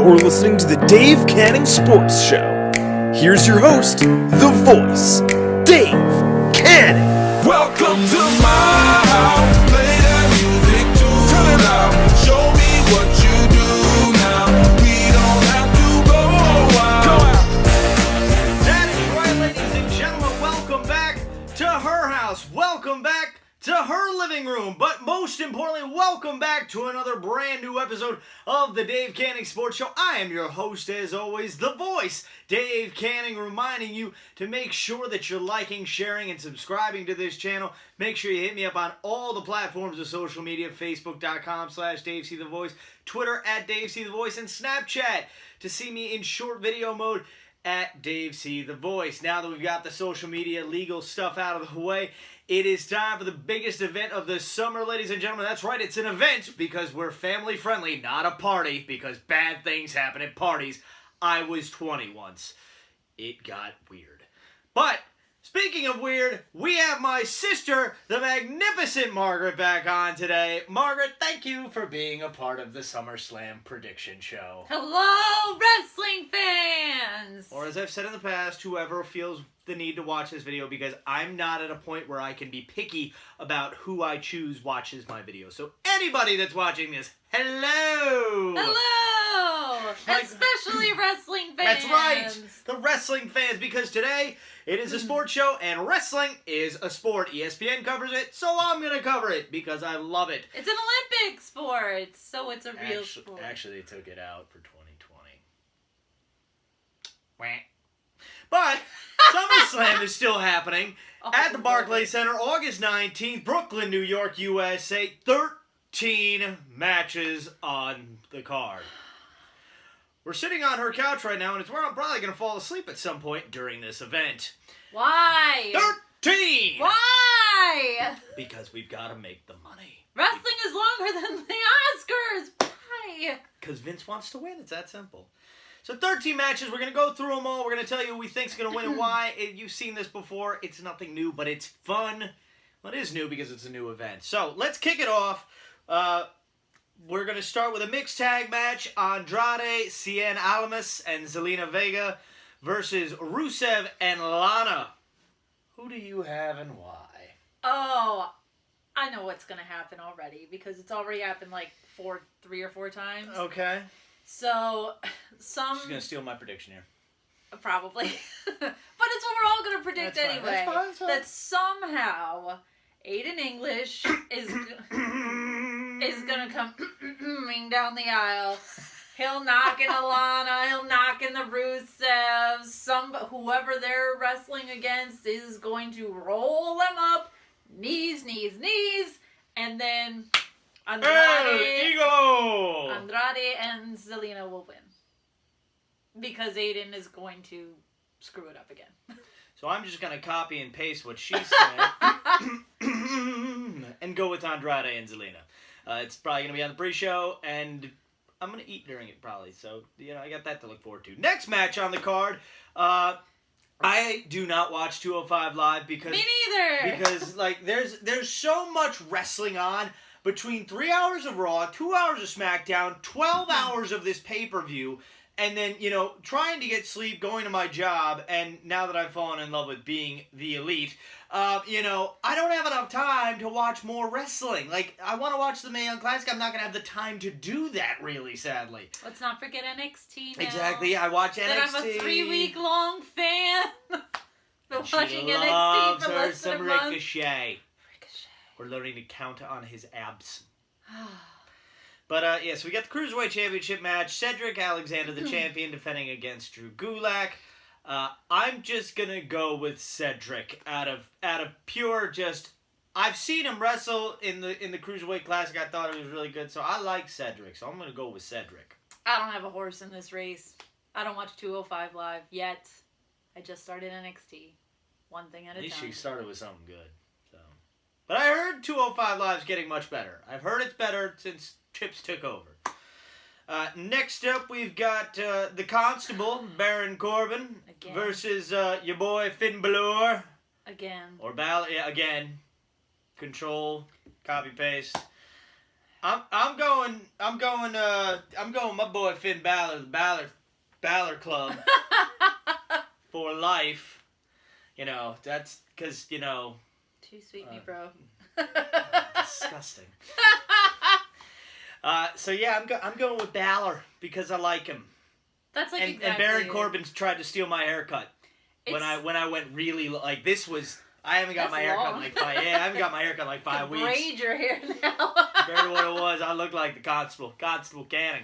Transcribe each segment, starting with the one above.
You're listening to the Dave Canning Sports Show. Here's your host, the voice, Dave Canning. Welcome to my house. Play that music too loud. Show me what you do now. We don't have to go out. That is right, ladies and gentlemen. Welcome back to her house. Welcome back to her living room. But most importantly, welcome back to another brand new episode of the Dave Canning Sports Show. I am your host, as always, the voice, Dave Canning, reminding you to make sure that you're liking, sharing, and subscribing to this channel. Make sure you hit me up on all the platforms of social media, Facebook.com/DaveCTheVoice, Twitter @DaveCTheVoice, and Snapchat to see me in short video mode at DaveCTheVoice. Now that we've got the social media legal stuff out of the way, it is time for the biggest event of the summer, ladies and gentlemen. That's right, it's an event because we're family friendly, not a party, because bad things happen at parties. I was 20 once. It got weird. But speaking of weird, we have my sister, the magnificent Margaret, back on today. Margaret, thank you for being a part of the SummerSlam prediction show. Hello, wrestling fans! Or as I've said in the past, whoever feels the need to watch this video, because I'm not at a point where I can be picky about who I choose watches my video. So anybody that's watching this, hello! Hello! Especially wrestling fans! That's right! The wrestling fans, because today it is a sports show and wrestling is a sport. ESPN covers it, so I'm going to cover it because I love it. It's an Olympic sport, so it's a real sport. Actually, they took it out for 2020. Wah. But SummerSlam is still happening at the Barclays Center, August 19th, Brooklyn, New York, USA. 13 matches on the card. We're sitting on her couch right now, and it's where I'm probably going to fall asleep at some point during this event. Why? 13! Why? Because we've got to make the money. Wrestling is longer than the Oscars! Why? Because Vince wants to win. It's that simple. So 13 matches. We're going to go through them all. We're going to tell you who we think's going to win and why. You've seen this before. It's nothing new, but it's fun. Well, it is new because it's a new event. So let's kick it off. We're going to start with a mixed tag match. Andrade, Cien Almas, and Zelina Vega versus Rusev and Lana. Who do you have and why? Oh, I know what's going to happen already because it's already happened like 3 or 4 times. Okay. So, She's going to steal my prediction here. Probably. But it's what we're all going to predict That's fine. anyway. That's fine. That somehow Aiden English is going to come down the aisle. He'll knock in Alana. He'll knock in the Rusevs. Whoever they're wrestling against is going to roll them up. Knees. And then Andrade and Zelina will win. Because Aiden is going to screw it up again. So I'm just going to copy and paste what she said and go with Andrade and Zelina. It's probably going to be on the pre-show, and I'm going to eat during it probably. So, I got that to look forward to. Next match on the card, I do not watch 205 Live because... Me neither! Because, there's so much wrestling on between 3 hours of Raw, 2 hours of SmackDown, 12 hours of this pay-per-view, and then, trying to get sleep, going to my job, and now that I've fallen in love with being the elite, I don't have enough time to watch more wrestling. I want to watch the Mae Young Classic. I'm not going to have the time to do that, really, sadly. Let's not forget NXT now. Exactly, I watch NXT. That I'm a 3-week-long fan. Been watching She NXT loves for her less than some a month. Ricochet. We're learning to count on his abs. But, so we got the Cruiserweight Championship match. Cedric Alexander, the champion, defending against Drew Gulak. I'm just going to go with Cedric out of pure just... I've seen him wrestle in the Cruiserweight Classic. I thought it was really good, so I like Cedric. So I'm going to go with Cedric. I don't have a horse in this race. I don't watch 205 Live yet. I just started NXT. One thing at a time. At least she started with something good. So. But I heard 205 Live's getting much better. I've heard it's better since Chips took over. Next up, we've got the Constable, Baron Corbin, versus your boy Finn Balor. Again. Or again. Control, copy, paste. I'm going my boy Finn Balor, the Balor Club for life. You know, that's because, you know, Too sweet me, bro. disgusting. So yeah, I'm going with Balor because I like him. That's like And exactly. Baron Corbin's tried to steal my haircut. When I went really like this was I haven't got That's my haircut in long. like 5 yeah I haven't got my haircut in like 5 weeks. Braid your hair now. Compared to what it was, I look like the Constable Canning.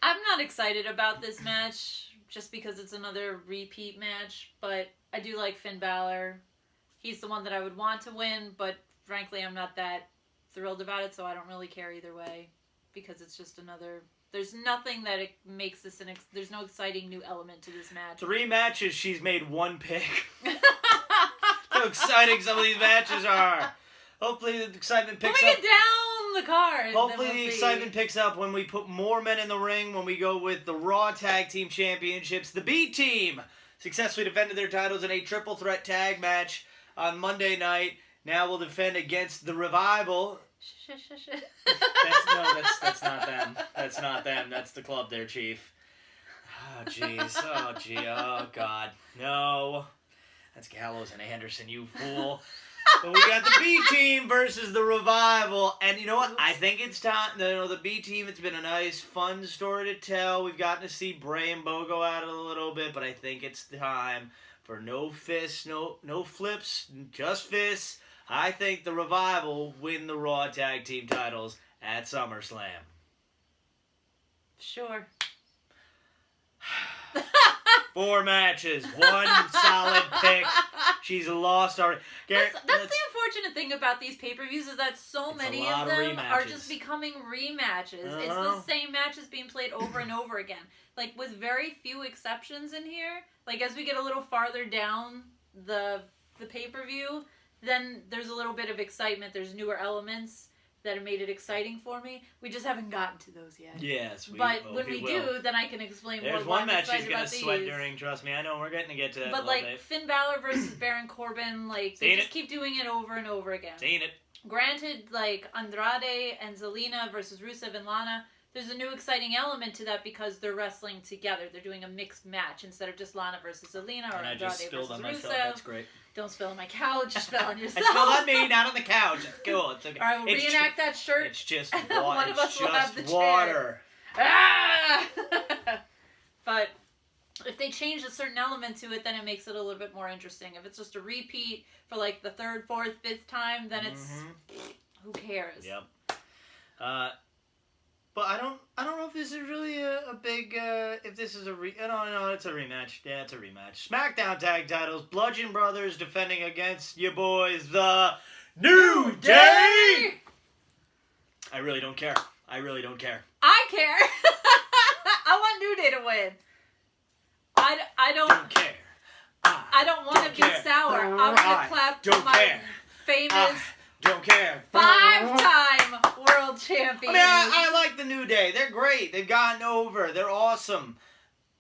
I'm not excited about this match just because it's another repeat match, but I do like Finn Balor. He's the one that I would want to win, but frankly, I'm not that thrilled about it, so I don't really care either way because it's just another. There's nothing that it makes this there's no exciting new element to this match. 3 matches, she's made 1 pick. How exciting some of these matches are. Hopefully the excitement picks When we up. get down the card. Hopefully then the we'll see. excitement picks up when we put more men in the ring, when we go with the Raw Tag Team Championships. The B Team successfully defended their titles in a triple threat tag match on Monday night. Now will defend against the Revival. That's not them. That's not them. That's the club there, Chief. Oh, jeez. Oh, gee. Oh, God. No. That's Gallows and Anderson, you fool. But we got the B Team versus the Revival. And you know what? I think it's time. You know, the B Team, it's been a nice, fun story to tell. We've gotten to see Bray and Bo go at it a little bit. But I think it's time for no fists, no flips, just fists. I think the Revival win the Raw Tag Team titles at SummerSlam. Sure. 4 matches, 1 solid pick. She's lost already. Garrett, That's the unfortunate thing about these pay-per-views is that so It's a many lot of of them are rematches. just becoming rematches. It's Uh-huh. the same matches being played over and over again. Like, with very few exceptions in here. Like, as we get a little farther down the pay-per-view, then there's a little bit of excitement. There's newer elements that have made it exciting for me. We just haven't gotten to those yet. Yes, But when we will. do, then I can explain more. There's why one I'm match she's excited gonna about sweat these. during. Trust me, I know we're getting to get to that. But in a little like bit. Finn Balor versus Baron Corbin, like they Seen just it. keep doing it over and over again. Seen it. Granted, like Andrade and Zelina versus Rusev and Lana, there's a new exciting element to that because they're wrestling together. They're doing a mixed match instead of just Lana versus Zelina or And I Andrade just spilled versus on myself. Rusev. That's great. Don't spill on my couch. Spill on I yourself. spilled on me, not on the couch. It's cool. It's okay. All right, we'll It's reenact that shirt. It's just and water. one of us It's will have just the chair. water. Ah! But if they change a certain element to it, then it makes it a little bit more interesting. If it's just a repeat for like the 3rd, 4th, 5th time, then it's who cares? Yep. But I don't know if this is really a big if this is a no, it's a rematch. Yeah, it's a rematch. SmackDown tag titles, Bludgeon Brothers defending against you boys, the New Day. I really don't care. I really don't care. I care. I want New Day to win. I Don't care. I don't want to be care. sour. I'm I gonna clap for don't my care. famous Don't care. 5-time world champion. I mean, I like the New Day. They're great. They've gotten over. They're awesome.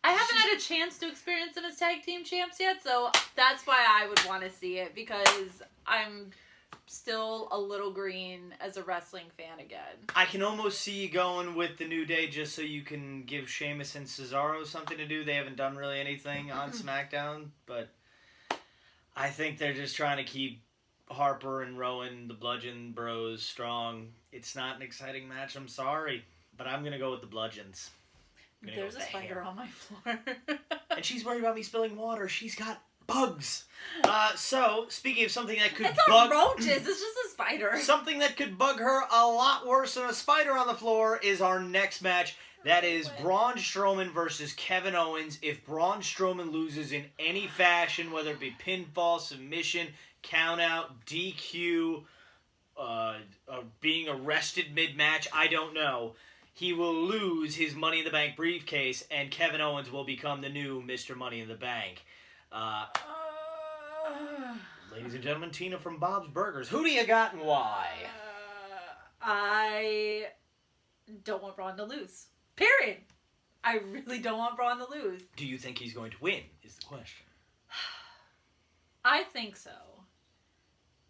I haven't had a chance to experience them as tag team champs yet, so that's why I would want to see it, because I'm still a little green as a wrestling fan again. I can almost see you going with the New Day just so you can give Sheamus and Cesaro something to do. They haven't done really anything on SmackDown, but I think they're just trying to keep Harper and Rowan, the Bludgeon Bros, strong. It's not an exciting match, I'm sorry, but I'm going to go with the Bludgeons. There's a spider on my floor. And she's worried about me spilling water. She's got bugs. So, speaking of something that could It's not roaches, it's just a spider. something that could bug her a lot worse than a spider on the floor is our next match. That is Braun Strowman versus Kevin Owens. If Braun Strowman loses in any fashion, whether it be pinfall, submission, countout, DQ, being arrested mid-match, I don't know, he will lose his Money in the Bank briefcase, and Kevin Owens will become the new Mr. Money in the Bank. Ladies and gentlemen, Tina from Bob's Burgers. Who do you got and why? I don't want Braun to lose. Period. I really don't want Braun to lose. Do you think he's going to win, is the question. I think so.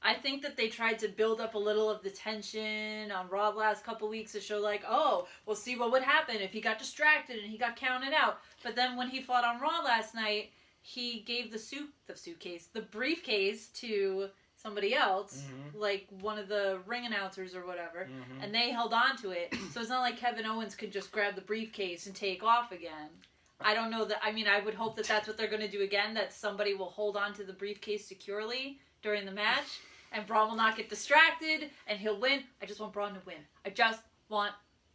I think that they tried to build up a little of the tension on Raw the last couple weeks to show like, oh, we'll see what would happen if he got distracted and he got counted out. But then when he fought on Raw last night, he gave the briefcase to somebody else, like one of the ring announcers or whatever, and they held on to it. So it's not like Kevin Owens could just grab the briefcase and take off again. I don't know that. I mean, I would hope that that's what they're going to do again, that somebody will hold on to the briefcase securely during the match. And Braun will not get distracted, and he'll win. I just want Braun to win. I just want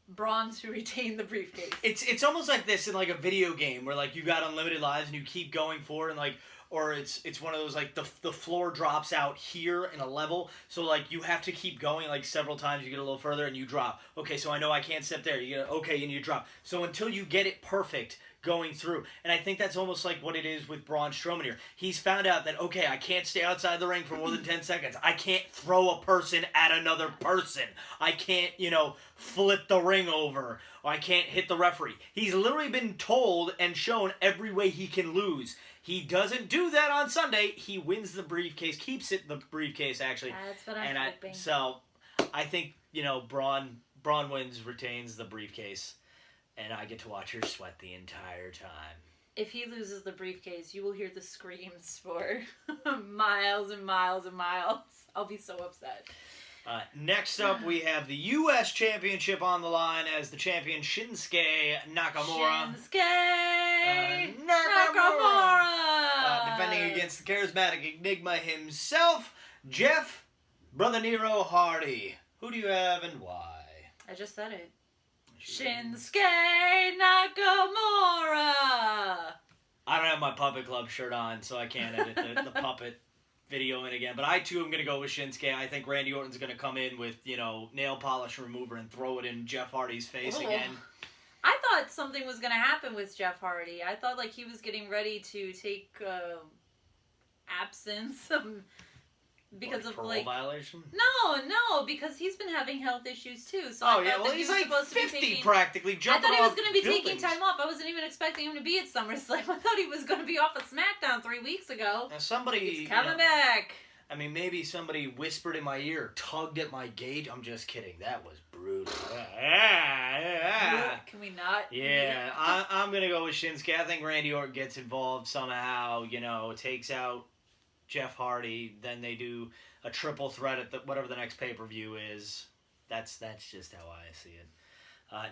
Braun to retain the briefcase. It's almost like this in like a video game where like you got unlimited lives and you keep going forward and like, or it's one of those like the floor drops out here in a level, so like you have to keep going like several times. You get a little further and you drop. Okay, so I know I can't step there. You get okay and you drop. So until you get it perfect going through. And I think that's almost like what it is with Braun Strowman here. He's found out that, okay, I can't stay outside the ring for more than 10 seconds. I can't throw a person at another person. I can't, flip the ring over. Or I can't hit the referee. He's literally been told and shown every way he can lose. He doesn't do that on Sunday. He wins the briefcase, keeps it the briefcase, actually. That's what I'm hoping. So I think, Braun wins, retains the briefcase. And I get to watch her sweat the entire time. If he loses the briefcase, you will hear the screams for miles and miles and miles. I'll be so upset. Next up, we have the U.S. Championship on the line as the champion Shinsuke Nakamura. Nakamura! Defending against the charismatic Enigma himself, Jeff Brother Nero Hardy. Who do you have and why? I just said it. Shinsuke Nakamura! I don't have my Puppet Club shirt on, so I can't edit the puppet video in again. But I, too, am going to go with Shinsuke. I think Randy Orton's going to come in with, nail polish remover and throw it in Jeff Hardy's face again. I thought something was going to happen with Jeff Hardy. I thought, he was getting ready to take absence because of parole violation? No, because he's been having health issues too. So he's like 50 practically. I thought he was going to be taking time off. I wasn't even expecting him to be at SummerSlam. I thought he was going to be off of SmackDown 3 weeks ago. Now somebody he's coming back. I mean, maybe somebody whispered in my ear, tugged at my gate. I'm just kidding. That was brutal. Can we not? Yeah, I'm going to go with Shinsuke. I think Randy Orton gets involved somehow, takes out Jeff Hardy, then they do a triple threat at whatever the next pay-per-view is. That's just how I see it.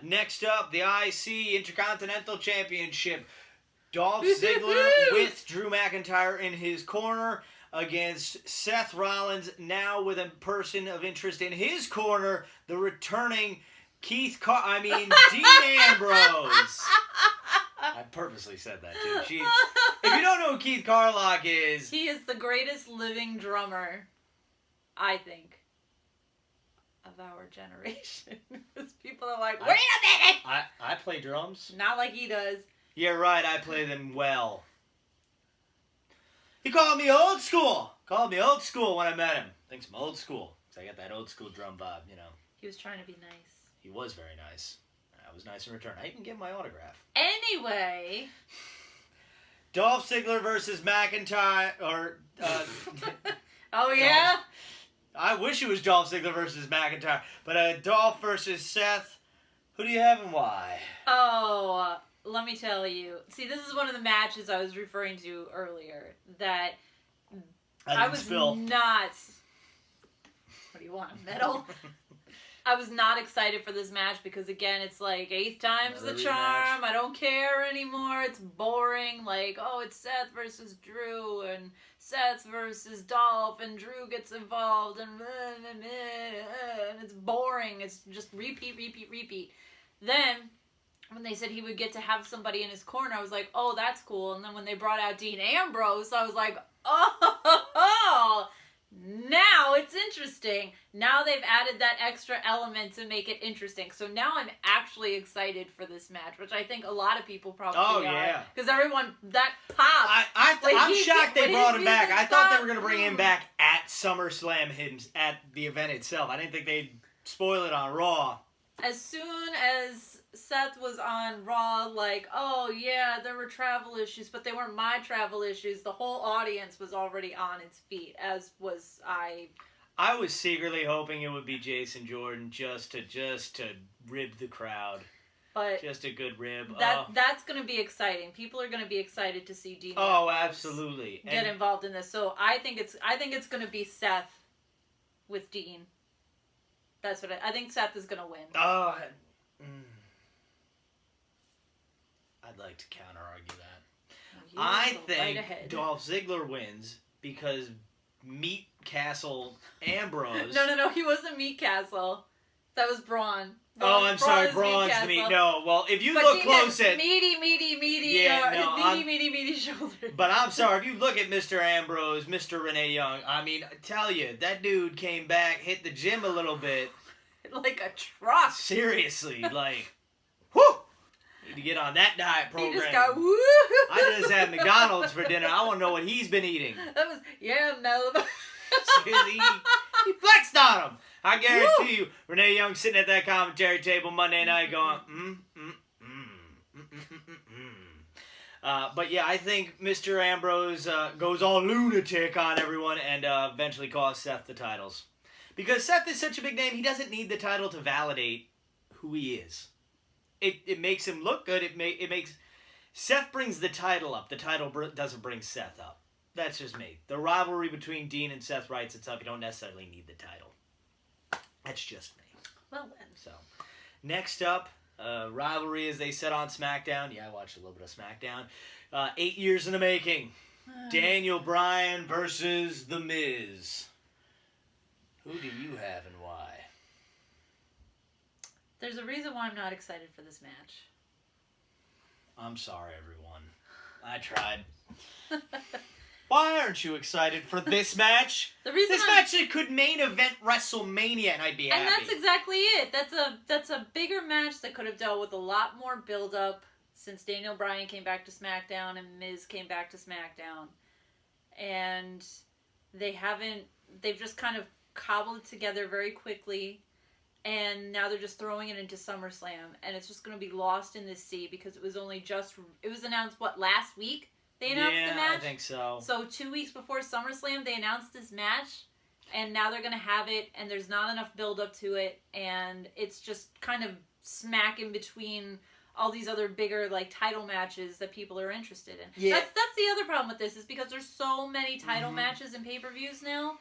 Next up, the IC Intercontinental Championship. Dolph Ziggler with Drew McIntyre in his corner against Seth Rollins, now with a person of interest in his corner, the returning Dean Ambrose. I purposely said that, too. If you don't know who Keith Carlock is... He is the greatest living drummer, I think, of our generation. Because people are like, wait a minute! I play drums. Not like he does. You're right, I play them well. He called me old school. When I met him. Thinks I'm old school. Because I got that old school drum vibe, He was trying to be nice. He was very nice. I was nice in return. I even gave him my autograph. Anyway... Dolph Ziggler versus McIntyre, oh, yeah? I wish it was Dolph Ziggler versus McIntyre, but Dolph versus Seth, who do you have and why? Oh, let me tell you. See, this is one of the matches I was referring to earlier, that I was not... What do you want, a medal? I was not excited for this match because, again, it's like 8th time's the charm. I don't care anymore. It's boring. It's Seth versus Drew and Seth versus Dolph and Drew gets involved and it's boring. It's just repeat. Then, when they said he would get to have somebody in his corner, I was like, oh, that's cool. And then when they brought out Dean Ambrose, I was like, oh, now it's interesting. Now they've added that extra element to make it interesting. So now I'm actually excited for this match, which I think a lot of people probably are. Yeah. Because everyone, that pop. I'm shocked they brought him back. I thought they were going to bring him back at SummerSlam at the event itself. I didn't think they'd spoil it on Raw. As soon as Seth was on Raw, oh yeah, there were travel issues, but they weren't my travel issues. The whole audience was already on its feet, as was I I was secretly hoping it would be Jason Jordan just to rib the crowd. But just a good rib. That's going to be exciting. People are going to be excited to see Dean. Oh, absolutely. Get involved in this. So I think it's going to be Seth with Dean. That's what I think. Seth is going to win. Oh, I'd like to counter argue that. I think Dolph Ziggler wins because Meat Castle Ambrose. No. He wasn't Meat Castle. That was Braun. I'm sorry, Braun's the meat. No, well, if you look close at meaty shoulders. But I'm sorry, if you look at Mr. Ambrose, Mr. Renee Young, I mean, I tell you, that dude came back, hit the gym a little bit. Like a truck. Seriously, like, whoo! Need to get on that diet program. He just got woo. I just had McDonald's for dinner. I want to know what he's been eating. That was Melba. He flexed on him. I guarantee you, Renee Young sitting at that commentary table Monday night going, But yeah, I think Mr. Ambrose goes all lunatic on everyone and eventually costs Seth the titles. Because Seth is such a big name, he doesn't need the title to validate who he is. It makes him look good. It makes Seth brings the title up. The title doesn't bring Seth up. That's just me. The rivalry between Dean and Seth writes itself. You don't necessarily need the title. That's just me. Well then. So, next up, rivalry as they said on SmackDown. Yeah, I watched a little bit of SmackDown. 8 years in the making. Daniel Bryan versus The Miz. Who do you have and why? There's a reason why I'm not excited for this match. I'm sorry, everyone. I tried. Why aren't you excited for this match? This match could main event WrestleMania, and I'd be happy. And that's exactly it. That's a bigger match that could have dealt with a lot more build-up since Daniel Bryan came back to SmackDown and Miz came back to SmackDown. And they've just kind of cobbled it together very quickly. And now they're just throwing it into SummerSlam. And it's just going to be lost in the sea because it was announced, last week? They announced the match? Yeah, I think so. So 2 weeks before SummerSlam, they announced this match, and now they're going to have it, and there's not enough build-up to it, and it's just kind of smack in between all these other bigger, title matches that people are interested in. Yeah. That's the other problem with this, is because there's so many title matches and pay-per-views now,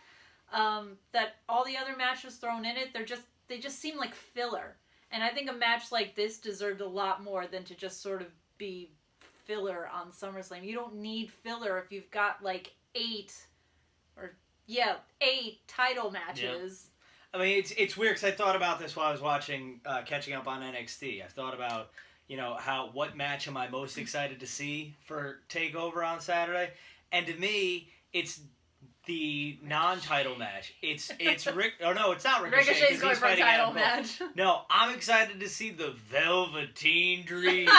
that all the other matches thrown in it, they just seem like filler. And I think a match like this deserved a lot more than to just sort of be filler on SummerSlam. You don't need filler if you've got 8 title matches. Yep. I mean, it's weird because I thought about this while I was watching, catching up on NXT. I thought about, what match am I most excited to see for TakeOver on Saturday? And to me, it's the non-title match. It's Rick. Oh no, it's not Ricochet. Ricochet's going for a title match. No, I'm excited to see the Velveteen Dream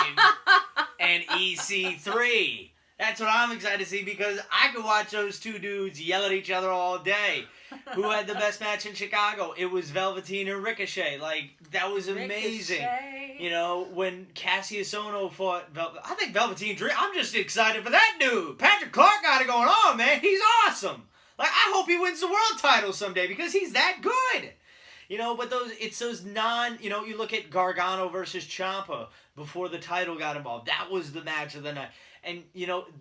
and EC3. That's what I'm excited to see because I could watch those two dudes yell at each other all day. Who had the best match in Chicago? It was Velveteen and Ricochet. That was amazing. Ricochet. When Cassius Ohno fought I think Velveteen Dream, I'm just excited for that dude. Patrick Clark got it going on, man. He's awesome. I hope he wins the world title someday because he's that good. But it's those you look at Gargano versus Ciampa before the title got involved. That was the match of the night. And,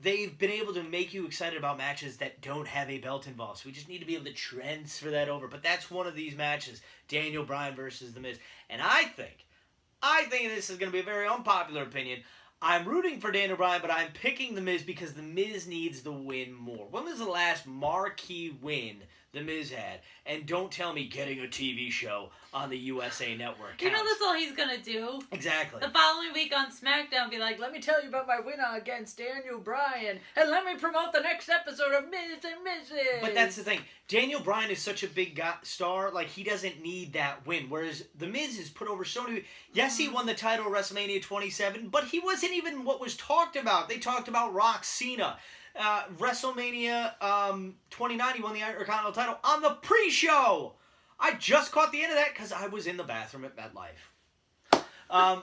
they've been able to make you excited about matches that don't have a belt involved. So we just need to be able to transfer that over. But that's one of these matches, Daniel Bryan versus The Miz. And I think this is going to be a very unpopular opinion. I'm rooting for Daniel Bryan, but I'm picking The Miz because The Miz needs the win more. When was the last marquee win The Miz had? And don't tell me getting a TV show on the USA Network counts. That's all he's going to do. Exactly. The following week on SmackDown, be like, let me tell you about my win against Daniel Bryan, and let me promote the next episode of Miz and Mrs. But that's the thing. Daniel Bryan is such a big star, he doesn't need that win. Whereas The Miz is put over so many... Yes, he won the title at WrestleMania 27, but he wasn't even what was talked about. They talked about Rock Cena. WrestleMania 29, he won the Intercontinental title on the pre-show. I just caught the end of that because I was in the bathroom at MetLife.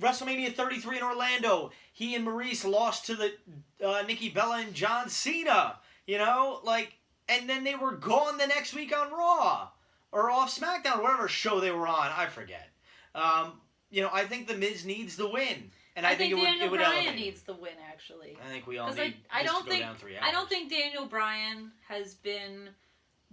WrestleMania 33 in Orlando, he and Maurice lost to the Nikki Bella and John Cena. and then they were gone the next week on Raw or off SmackDown, whatever show they were on. I forget. I think the Miz needs the win, and I think Daniel would Bryan elevate. needs the win, actually. I think we all need I this don't to think go down 3 hours. I don't think Daniel Bryan has been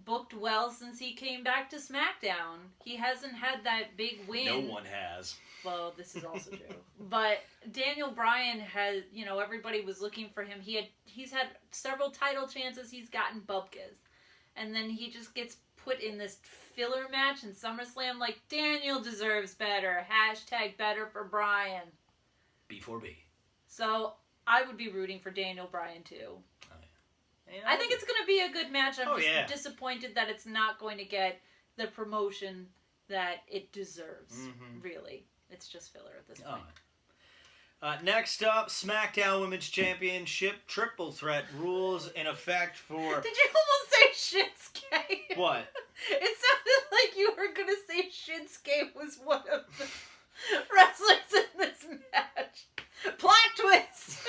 booked well since he came back to SmackDown. He hasn't had that big win. No one has. Well, this is also true. But Daniel Bryan has, everybody was looking for him. He's had several title chances. He's gotten bupkis. And then he just gets put in this filler match in SummerSlam. Like, Daniel deserves better. # better for Bryan. B4B. So, I would be rooting for Daniel Bryan, too. I think it's going to be a good match. I'm just disappointed that it's not going to get the promotion that it deserves, really. It's just filler at this point. Next up, SmackDown Women's Championship Triple Threat rules in effect for... Did you almost say Shinsuke? What? It sounded like you were going to say Shinsuke was one of the wrestlers in this match. Plot twist!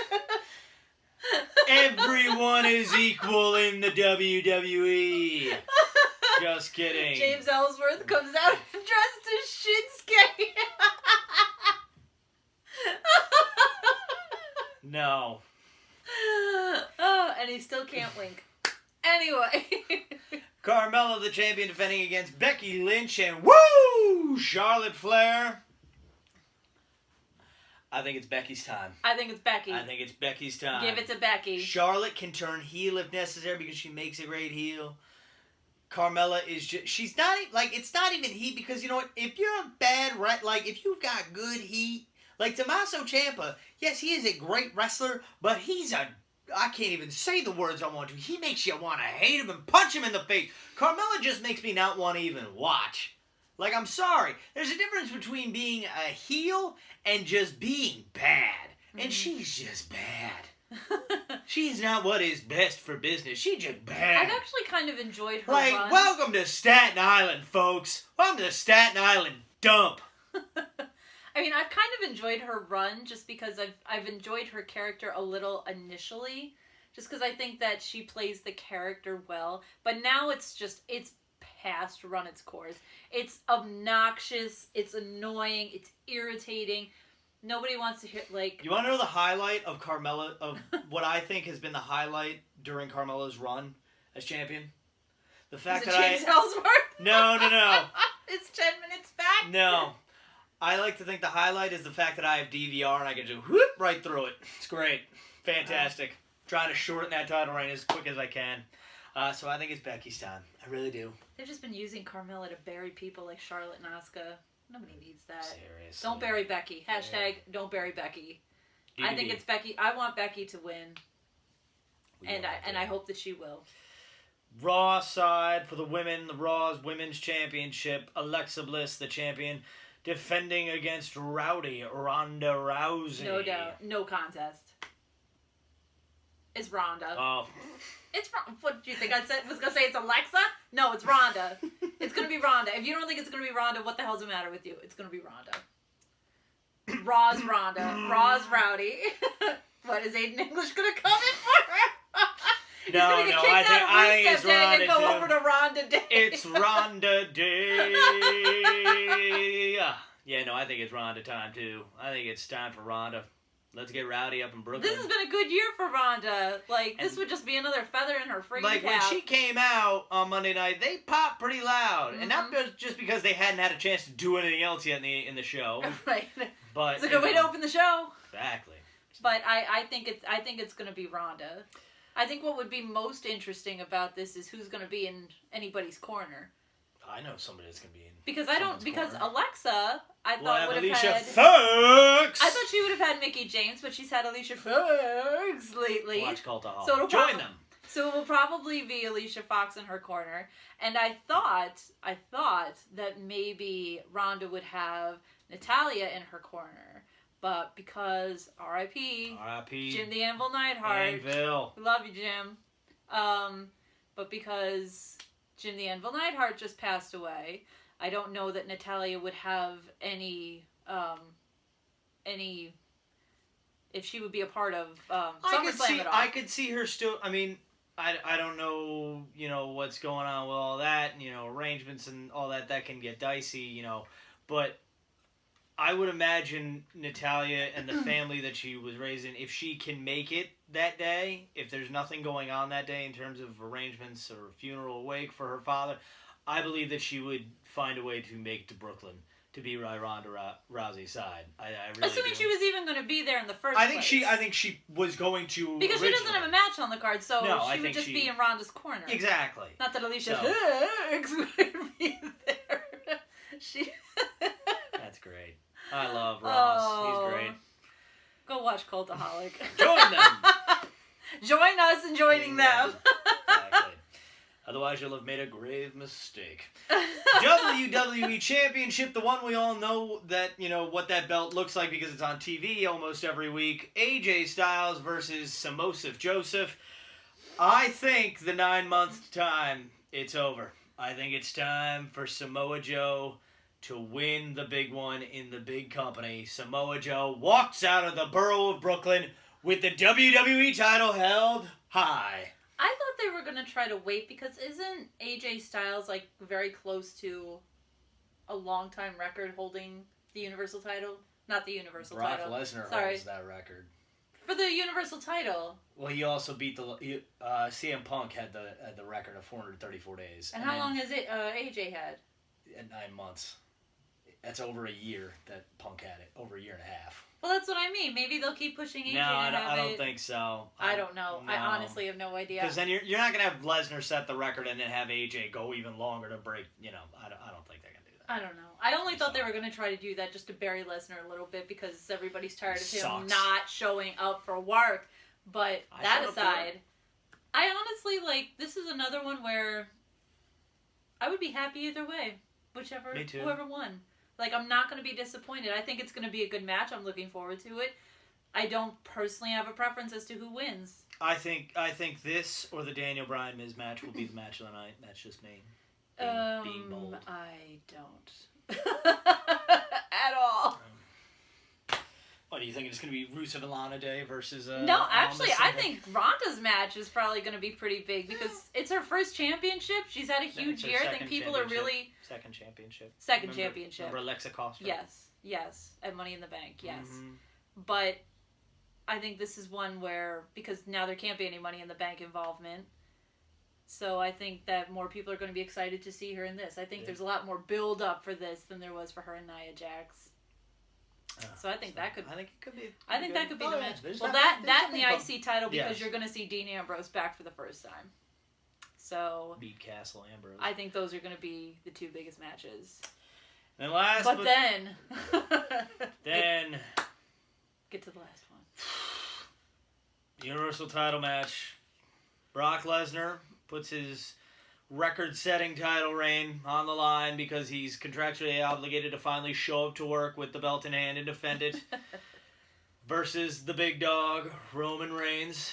Everyone is equal in the WWE. Just kidding. James Ellsworth comes out dressed as Shinsuke. No. Oh, and he still can't wink. Anyway. Carmella, the champion, defending against Becky Lynch and woo! Charlotte Flair. I think it's Becky's time. I think it's Becky. I think it's Becky's time. Give it to Becky. Charlotte can turn heel if necessary because she makes a great heel. Carmella is just, she's not, like, it's not even heat because, you know what, if you're a bad, like, if you've got good heat, like Tommaso Ciampa, yes, he is a great wrestler, but I can't even say the words I want to. He makes you want to hate him and punch him in the face. Carmella just makes me not want to even watch. Like, I'm sorry. There's a difference between being a heel and just being bad. And she's just bad. She's not what is best for business. She's just bad. I've actually kind of enjoyed her like, run. welcome to Staten Island, folks. Welcome to Staten Island dump. I mean, I've kind of enjoyed her run just because I've enjoyed her character a little initially. Just because I think that she plays the character well. But now it's past run its course. It's obnoxious. It's annoying. It's irritating. Nobody wants to hear, like... You want to know the highlight of Carmella, of what I think has been the highlight during Carmella's run as champion? The fact that James Ellsworth? No. It's 10 minutes back? No. I like to think the highlight is the fact that I have DVR and I can just whoop right through it. It's great. Fantastic. Trying to shorten that title reign as quick as I can. So I think it's Becky's time. I really do. They've just been using Carmella to bury people like Charlotte and Asuka. Nobody needs that. Seriously. Don't bury Becky. # don't bury Becky. I think it's Becky. I want Becky to win. And I hope that she will. Raw side for the women, the Raw's Women's Championship. Alexa Bliss, the champion, defending against Rowdy Ronda Rousey. No doubt. No contest. It's Ronda. Oh. It's what do you think? Was gonna say it's Alexa? No, it's Ronda. It's gonna be Ronda. If you don't think it's gonna be Ronda, what the hell's the matter with you? It's gonna be Ronda. Raw's Ronda. Raw's Rowdy. What is Aiden English gonna come in for her? He's gonna get kicked out of Rusev Day and go over to Ronda Day. It's Ronda Day. Yeah, no, I think it's Ronda time too. I think it's time for Ronda. Let's get rowdy up in Brooklyn. This has been a good year for Ronda. Like, this would just be another feather in her freaking cap. When she came out on Monday night, they popped pretty loud. And not just because they hadn't had a chance to do anything else yet in the show. Right. But it's a good way to open the show. Exactly. But I think it's going to be Ronda. I think what would be most interesting about this is who's going to be in anybody's corner. I know somebody that's going to be in. Because Alexa, I thought would have Alicia had Fox. I thought she would have had Mickie James, but she's had Alicia Fox lately. Watch Cultaholic. So join them. So it will probably be Alicia Fox in her corner. And I thought that maybe Ronda would have Natalya in her corner. But because R.I.P. Jim the Anvil Neidhart. Anvil. We love you, Jim. But because Jim the Anvil Neidhart just passed away, I don't know that Natalya would have any, if she would be a part of SummerSlam at all. I could see her still, I mean, I don't know, what's going on with all that, arrangements and all that. That can get dicey, but I would imagine Natalia and the family that she was raised in, if she can make it that day, if there's nothing going on that day in terms of arrangements or funeral wake for her father, I believe that she would find a way to make it to Brooklyn to be by Ronda Rousey's side. I really Assuming do. she was even going to be there in the first I place. think she was going to Because she doesn't originally. have a match on the card, so No, I she would think just she- be in Ronda's corner. Exactly. Not that Alicia So- Fox would be there. She. That's great. I love Ross. Oh. He's great. Go watch Cultaholic. Join them. Join us in joining them. Exactly. Otherwise, you'll have made a grave mistake. WWE Championship, the one we all know that, what that belt looks like because it's on TV almost every week. AJ Styles versus Samosa Joseph. I think the 9-month time, it's over. I think it's time for Samoa Joe to win the big one in the big company. Samoa Joe walks out of the borough of Brooklyn with the WWE title held high. I thought they were going to try to wait because isn't AJ Styles like very close to a long-time record holding the Universal title? Not the Universal Brock title. Lesnar Sorry. holds that record. For the Universal title. Well, he also beat CM Punk had the record of 434 days. And how long has it AJ had? 9 months. That's over a year that Punk had it. Over a year and a half. Well, that's what I mean. Maybe they'll keep pushing AJ No, to I have don't it. think so. I don't know. No. I honestly have no idea. Because then you're not going to have Lesnar set the record and then have AJ go even longer to break, I don't think they're going to do that. I don't know. I only thought they were going to try to do that just to bury Lesnar a little bit because everybody's tired of him Sucks. not showing up for work. But I that showed up for aside, I honestly, this is another one where I would be happy either way. Me too. Whoever won. I'm not going to be disappointed. I think it's going to be a good match. I'm looking forward to it. I don't personally have a preference as to who wins. I think this or the Daniel Bryan Miz match will be the match of the night. That's just me. Being bold. I don't. At all. What, do you think it's going to be Rusev and Lana Day versus... No, actually, I Almas? think Ronda's match is probably going to be pretty big because it's her first championship. She's had a huge It's her year. I think second people are championship. really... Second championship. Second championship. Remember Alexa Costa? Yes. At Money in the Bank, yes. Mm-hmm. But I think this is one where, because now there can't be any Money in the Bank involvement, so I think that more people are going to be excited to see her in this. I think there's a lot more build-up for this than there was for her and Nia Jax. So I think that could... I think it could be... I think that could be the match. There's Well, definitely- that there's and the definitely IC title because Yes. you're going to see Dean Ambrose back for the first time. So beat Castle Ambrose. I think those are going to be the two biggest matches. And last But then... then Get to the last one. Universal title match. Brock Lesnar puts his record-setting title reign on the line because he's contractually obligated to finally show up to work with the belt in hand and defend it. Versus the big dog, Roman Reigns.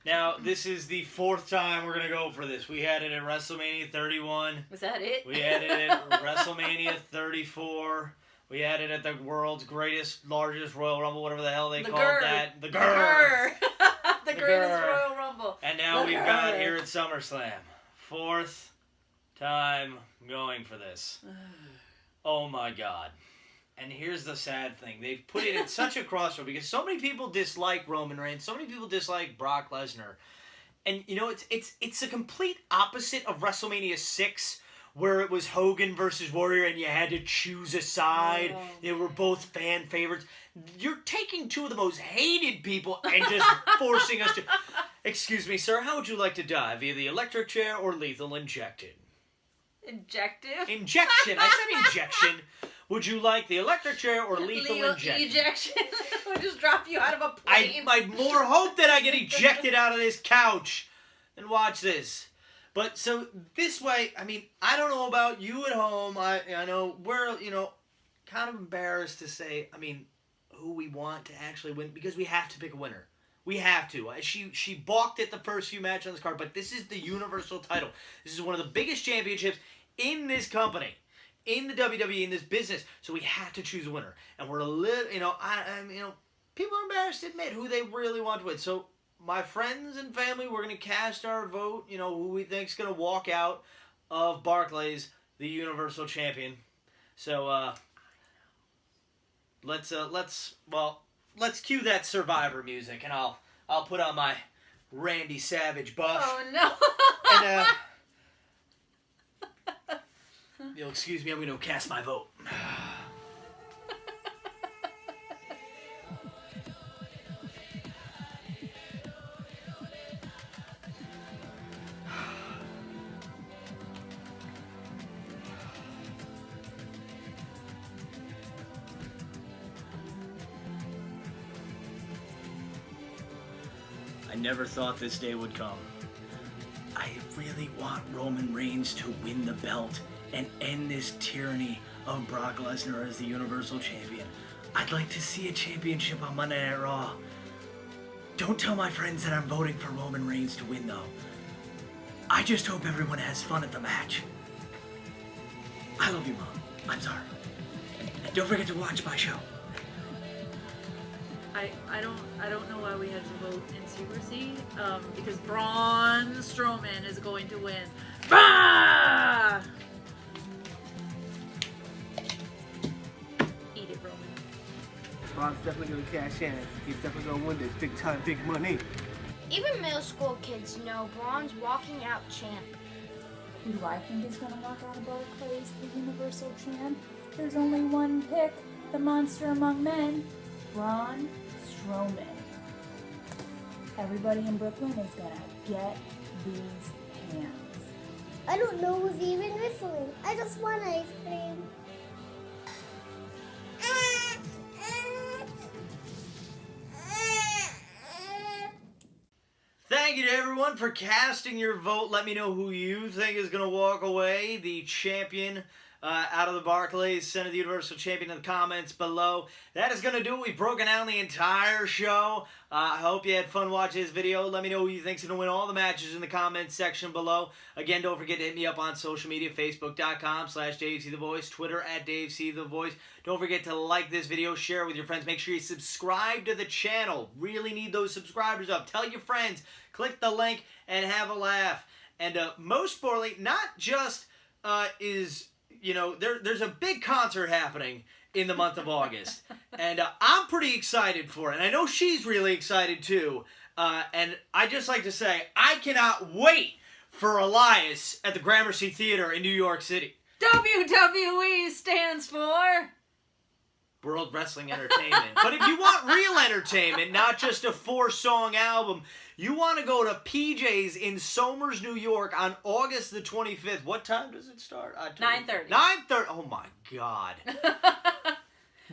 Now, this is the 4th time we're going to go for this. We had it at WrestleMania 31. Was that it? We had it at WrestleMania 34. We had it at the world's greatest, largest Royal Rumble, whatever the hell they called that. The Grr. The The greatest Grr. Royal Rumble. And now The we've got Grr. here at SummerSlam. 4th time going for this. Oh my God. And here's the sad thing. They've put it at such a crossroad because so many people dislike Roman Reigns. So many people dislike Brock Lesnar. And, it's a complete opposite of WrestleMania 6 where it was Hogan versus Warrior and you had to choose a side. Oh. They were both fan favorites. You're taking two of the most hated people and just forcing us to... Excuse me, sir, how would you like to die? Via the electric chair or lethal injected? Injective? Injection. I said injection. Would you like the electric chair or lethal injection? Ejection. We'll just drop you out of a plane. I more hope that I get ejected out of this couch than watch this. But so this way, I don't know about you at home. I know we're, kind of embarrassed to say, who we want to actually win because we have to pick a winner. We have to. She balked at the first few matches on this card, but this is the Universal title. This is one of the biggest championships in this company, in the WWE, in this business. So we have to choose a winner. And we're a little, people are embarrassed to admit who they really want to win. So my friends and family, we're going to cast our vote, you know, who we think's going to walk out of Barclays, the Universal Champion. So, let's cue that Survivor music, and I'll put on my Randy Savage buff. Oh no! And you'll excuse me, I'm going to cast my vote. I never thought this day would come. I really want Roman Reigns to win the belt and end this tyranny of Brock Lesnar as the Universal Champion. I'd like to see a championship on Monday Night Raw. Don't tell my friends that I'm voting for Roman Reigns to win, though. I just hope everyone has fun at the match. I love you, Mom. I'm sorry. And don't forget to watch my show. I don't know why we had to vote in secrecy. Because Braun Strowman is going to win. Bah! Eat it, Roman. Braun's definitely gonna cash in. He's definitely gonna win this big time, big money. Even middle school kids know Braun's walking out champ. Who do I think is going to walk out of Barclays, the Universal Champ? There's only one pick, the monster among men, Braun Strowman. Everybody in Brooklyn is going to get these hands. I don't know who's even whistling. I just want ice cream. Thank you to everyone for casting your vote. Let me know who you think is going to walk away, the champion out of the Barclays, Center of the Universal Champion, in the comments below. That is going to do it. We've broken down the entire show. I hope you had fun watching this video. Let me know who you think is going to win all the matches in the comments section below. Again, don't forget to hit me up on social media, facebook.com/DaveCTheVoice, Twitter @DaveCTheVoice. Don't forget to like this video, share it with your friends. Make sure you subscribe to the channel. Really need those subscribers up. Tell your friends. Click the link and have a laugh. And most importantly, not just there's a big concert happening in the month of August. And I'm pretty excited for it. And I know she's really excited too. And I just like to say, I cannot wait for Elias at the Gramercy Theater in New York City. WWE stands for World Wrestling Entertainment. But if you want real entertainment, not just a 4-song album, you want to go to PJ's in Somers, New York on August the 25th. What time does it start? 9:30. 9:30. Oh my God.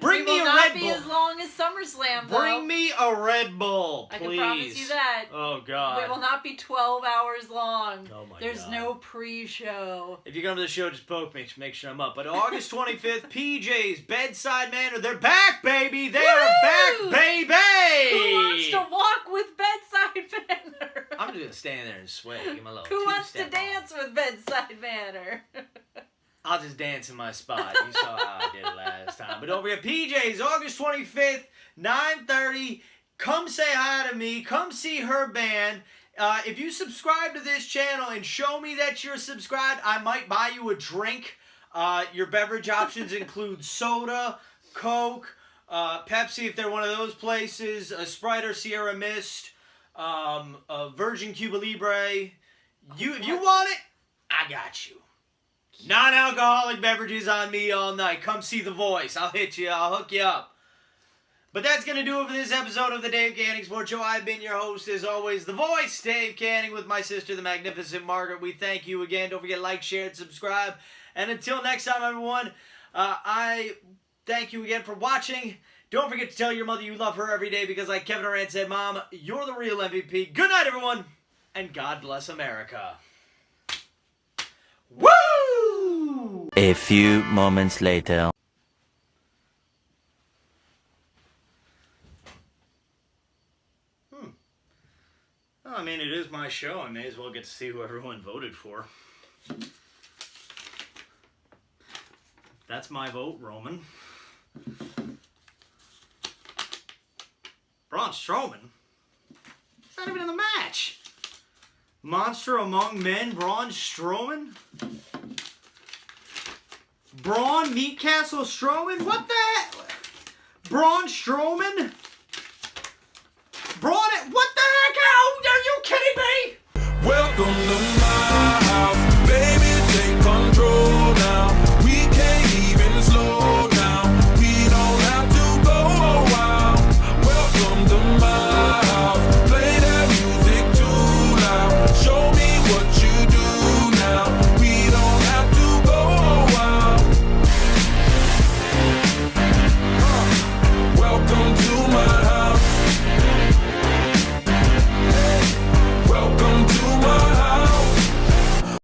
Bring me a Red Bull. It will not be as long as SummerSlam, though. Bring me a Red Bull, please. I can promise you that. Oh, God. It will not be 12 hours long. Oh, my God. There's no pre-show. If you come to the show, just poke me to make sure I'm up. But August 25th, PJ's Bedside Manor. They're back, baby. They are back, baby. Who wants to walk with Bedside Manor? I'm just going to stand there and sway. Give my little Who wants to two-step dance with Bedside Manor? I'll just dance in my spot. You saw how I did it last time. But don't forget, PJ's August 25th, 9:30. Come say hi to me. Come see her band. If you subscribe to this channel and show me that you're subscribed, I might buy you a drink. Your beverage options include soda, Coke, Pepsi if they're one of those places, a Sprite or Sierra Mist, a Virgin Cuba Libre. If you want it, I got you. Non-alcoholic beverages on me all night. Come see The Voice. I'll hit you. I'll hook you up. But that's going to do it for this episode of the Dave Canning Sports Show. I've been your host, as always, The Voice, Dave Canning, with my sister, the magnificent Margaret. We thank you again. Don't forget to like, share, and subscribe. And until next time, everyone, I thank you again for watching. Don't forget to tell your mother you love her every day because, like Kevin Durant said, Mom, you're the real MVP. Good night, everyone, and God bless America. Woo! A few moments later. Well, I mean, it is my show. I may as well get to see who everyone voted for. That's my vote, Roman. Braun Strowman? Not even in the match. Monster Among Men, Braun Strowman. Braun Meat Castle Strowman? What the heck? Braun Strowman